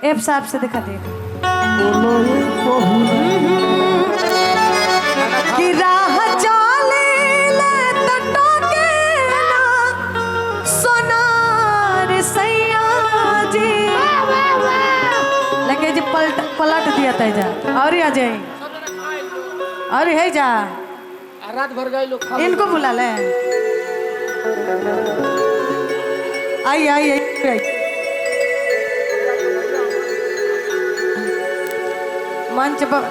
F साहब से दिखा दे कि राह चाले ले टोके ना सोनार सैया जी लगे जी पलट दिया था जा और आ जाए और है जा रात भर गए लोग इनको बुला ले आई आई आई मंच पर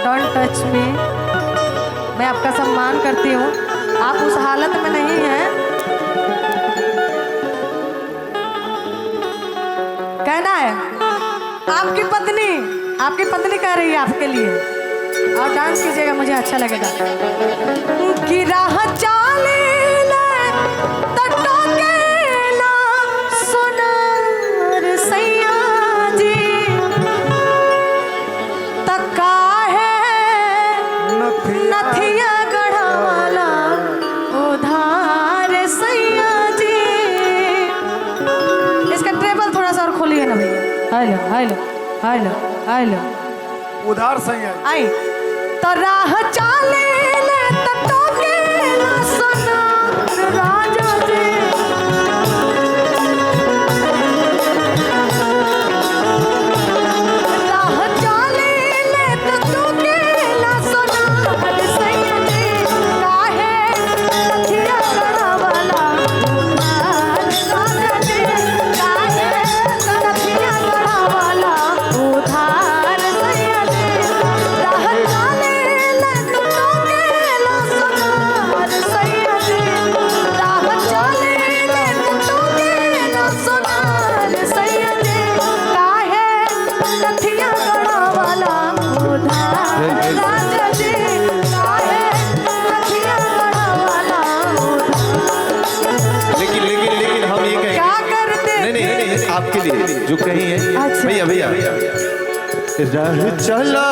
डोंट टच मी। मैं आपका सम्मान करती हूँ, आप उस हालत में नहीं हैं। कहना है आपकी पत्नी कह रही है आपके लिए और डांस कीजिएगा, मुझे अच्छा लगेगा। कि राह चाले हेलो हेलो हेलो हेलो उधार सही है आई तो राह चाले ले टोके ना सोना राजा जी राह चाले ले टोके ना सोना सैया जी काहे लखिया गड़ा वाला राजा जी काहे लखिया गड़ा वाला उधार सैया जी राह चाले ले टोके ना सोना सैया जी राह चाले ले टोके ना सोना सैया जी काहे लखिया गड़ा वाला उधार राजा जी काहे लखिया गड़ा वाला लेकिन हम ये कहेंगे क्या करते नहीं आपके लिए जो कहीं है अच्छा। भैया राह चला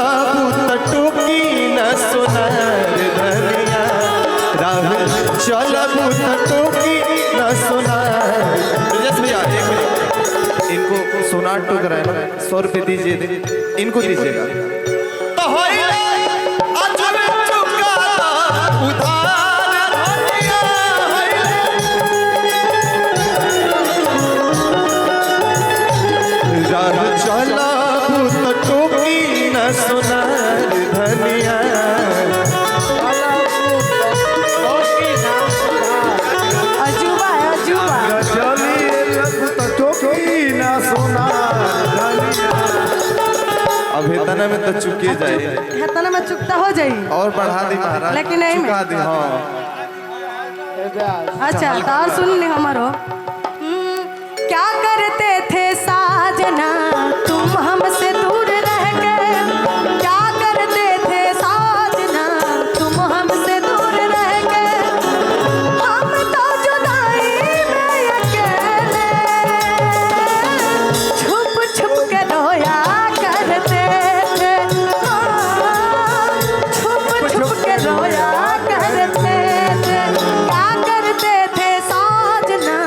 टोकी न सोनार धनिया राह चला टोकी न सोनार भैया एक मिनट इनको सोनार टोक रहा है ना 100 रुपये दीजिए इनको दीजिएगा तो चला टोकी न सोनार धनिया अजूबा है अजूबा अब इतना में तो चुके जाए इतना में चुकता हो जाई और बढ़ा दी महाराज लेकिन नहीं चुका दी हाँ अच्छा तो और सुन ली हमारो क्या करते थे साजना तुम हमसे दूर रह गए क्या करते थे साजना तुम हमसे दूर रह गए हम तो जुदाई में अकेले छुप छुप के रोया करते थे छुप छुप के रोया करते थे क्या करते थे साजना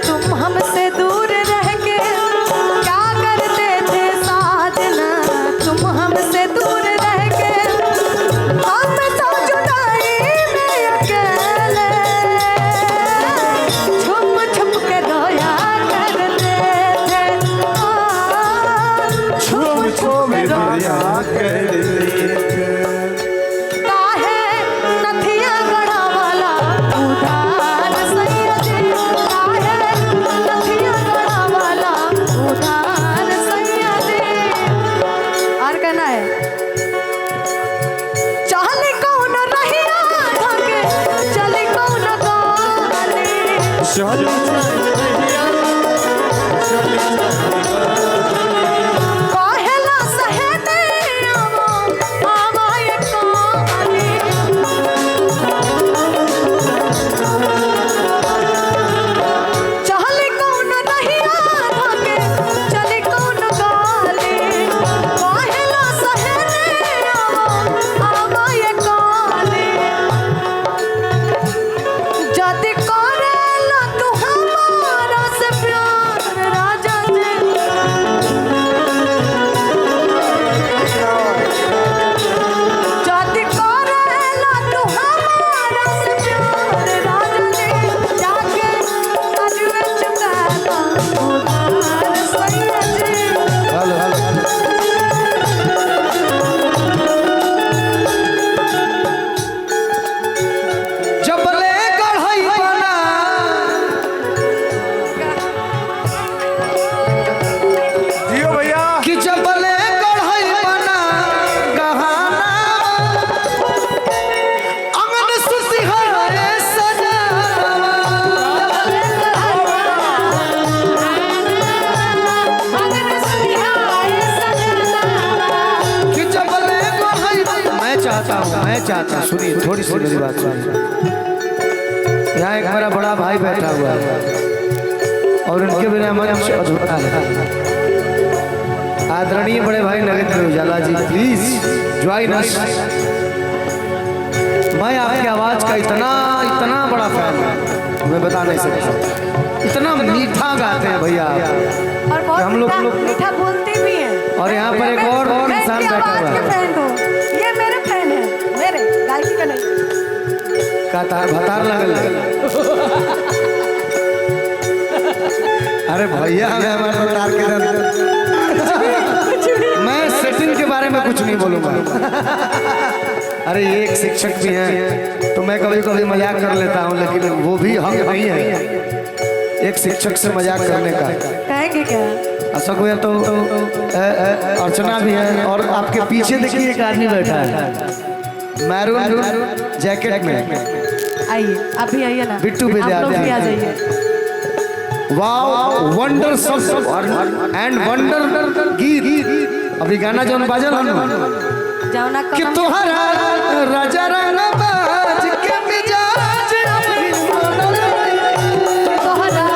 तुम हमसे दूर रह के क्या करते थे साजना तुम हमसे दूर रह के हम तो जुदाई में अकेले छुप छुप के रोया करते थे छुप छुप के रोया काहे नथिया गड़ा वाला उधार सैया जी काहे नथिया गड़ा वाला उधार सैया जी और कहना है चली कौन रहिया धके चली कौन गाली काहेला सहेते आवा ये काली चली कौन रहिया धके चली कौन गाली काहेला सहेते आवा ये काली जति करेला तुहार मैं चाहता, सुनिए थोड़ी सी मेरी बात सुनिए। यहाँ एक मेरा बड़ा भाई बैठा हुआ है और उनके बिना मंच अधूरा है। आदरणीय बड़े भाई नगेंद्र उजाला जी, प्लीज ज्वाइन अस। मैं आपकी आवाज का इतना बड़ा फैन हूँ, मैं बता नहीं सकता। इतना मीठा गाते हैं भैया आप, और बहुत हम लोग मीठा बोलते भी हैं। और यहाँ पर एक और मैं इंसान इनकी बैठा आवाज हुआ के है। फैन हूँ। ये मेरे फैन है, मेरे गायकी का नहीं। का तार भतार लगल है। अरे भैया हमारे भतार के दर्द। मैं सेटिंग के बारे में कुछ नहीं बोलूंगा। अरे ये एक शिक्षक भी हैं तो मैं कभी कभी मजाक कर लेता हूँ, लेकिन वो भी हम नहीं है एक शिक्षक से मजाक करने का। कहेंगे क्या? अशोक भैया तो अर्चना भी है और आपके पीछे देखिए एक आदमी बैठा है मैरून जैकेट में। आइए, आप भी आइए ना। बिट्टू आप विद्यार्थी लोग भी आ जाइए। Wow wonder song and wonder गीत। अभी गाना जौन बाजल हम जाओ ना कि तोहरा राजा रंगबाज के मिजाज अभी तोहरा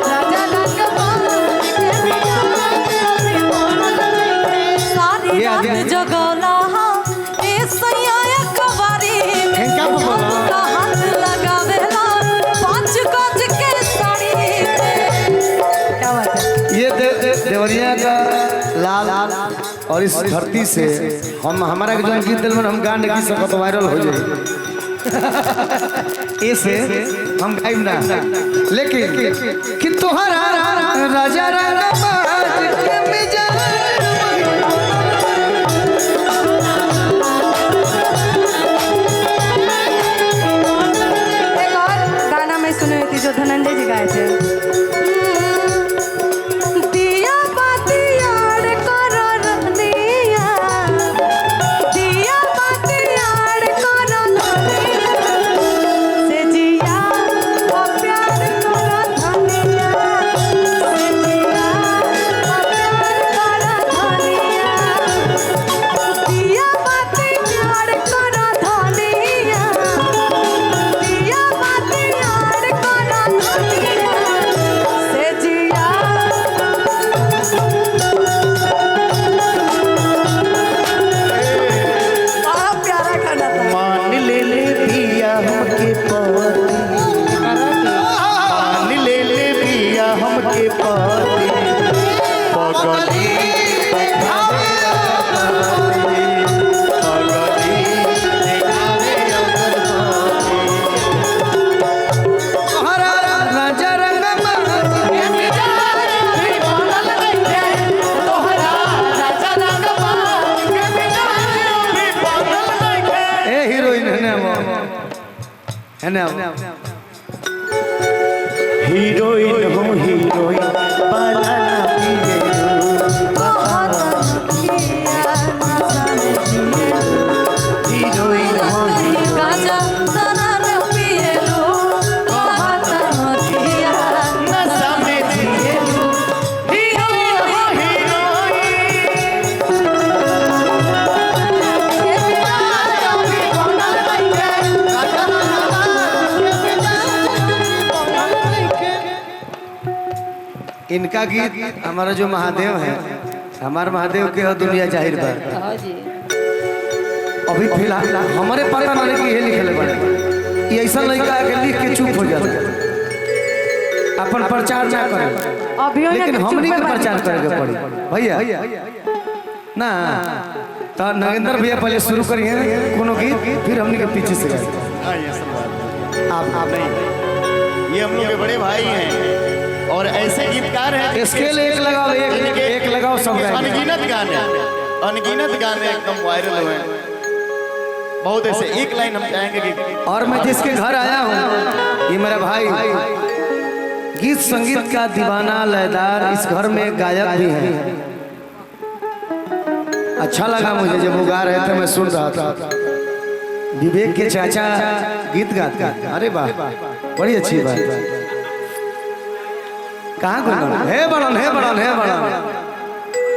राजा रंगबाज के मिजाज अभी मोहन। सारी ये रात आगे। जगौला ए सैया कवारी में क्या बोला? हमका हाथ लगावेला 5 गज के साड़ी में। क्या बात है? ये देवरिया का लाल और इस धरती से हम हमारा जो गीत दिल में हम गाने की सकत वायरल हो जाए ऐसे हम गाइब ना, लेकिन कि तोहरा राजा रंगबाज के मिजाज। एक और गाना मैं सुनी थी जो धनंजय जी गाए थे। दिया बाती यार करो रनिया, दिया बाती यार करो रनिया, से जिया वो प्यार करो धनिया, से जिया वो प्यार करो धनिया, दिया बाती यार करो धनिया, दिया बाती यार करो धनिया, से जिया। बड़ा प्यारा गाना था। मान ले पिया हमके पाती, मान ले पिया हमके पाती, पगली दिखावे अगरबत्ती, पगली दिखावे अगरबत्ती। तोहरा राजा रंगबाज के मिजाज भी बनल नइखे, तोहरा राजा रंगबाज के मिजाज भी बनल नइखे। ए हीरोइन है ना हीरोइन हो हीरोइन पाला ना पिए बहुत दुखिया नशा में जिए, हीरोइन हो कहीं गांजा तना न पिए लो, बहुत दुखिया नशा में जिए लो। हीरोइन हो के मिजाज भी बनल नइखे, राजा रंगबाज के मिजाज भी बनल नइखे। इनका गीत हमारा जो महादेव है, हमारे महादेव के हो दुनिया जाहिर पर अभी फिलहाल हमारे पता नहीं कि ये लिखले बड़े ये ऐसा लड़का है कि लिख के चुप हो जाता, अपन प्रचार ना करे, अभियो लेकिन ना हमनी चुप के में प्रचार बैठ करे के पड़ी भैया ना। तो नगेंद्र भैया पहले शुरू करिए कोनो गीत, फिर हमनी के पीछे से गाए। आप नहीं, ये हम लोग के बड़े भाई हैं और ऐसे गीतकार हैं स्केल एक लगाओ, एक लगाओ, सब गाएंगे। अनगिनत गाने एकदम वायरल हुए हैं। बहुत ऐसे एक लाइन हम चाहेंगे कि और मैं जिसके घर आया हूँ ये मेरा भाई गीत संगीत का दीवाना लयदार, इस घर में गायक भी है। अच्छा लगा मुझे जब वो गा रहे थे, मैं सुन रहा था। विवेक के चाचा गीत गाते हैं, अरे वाह बड़ी अच्छी बात। कहाँ है बड़न, है बड़न, है बड़न।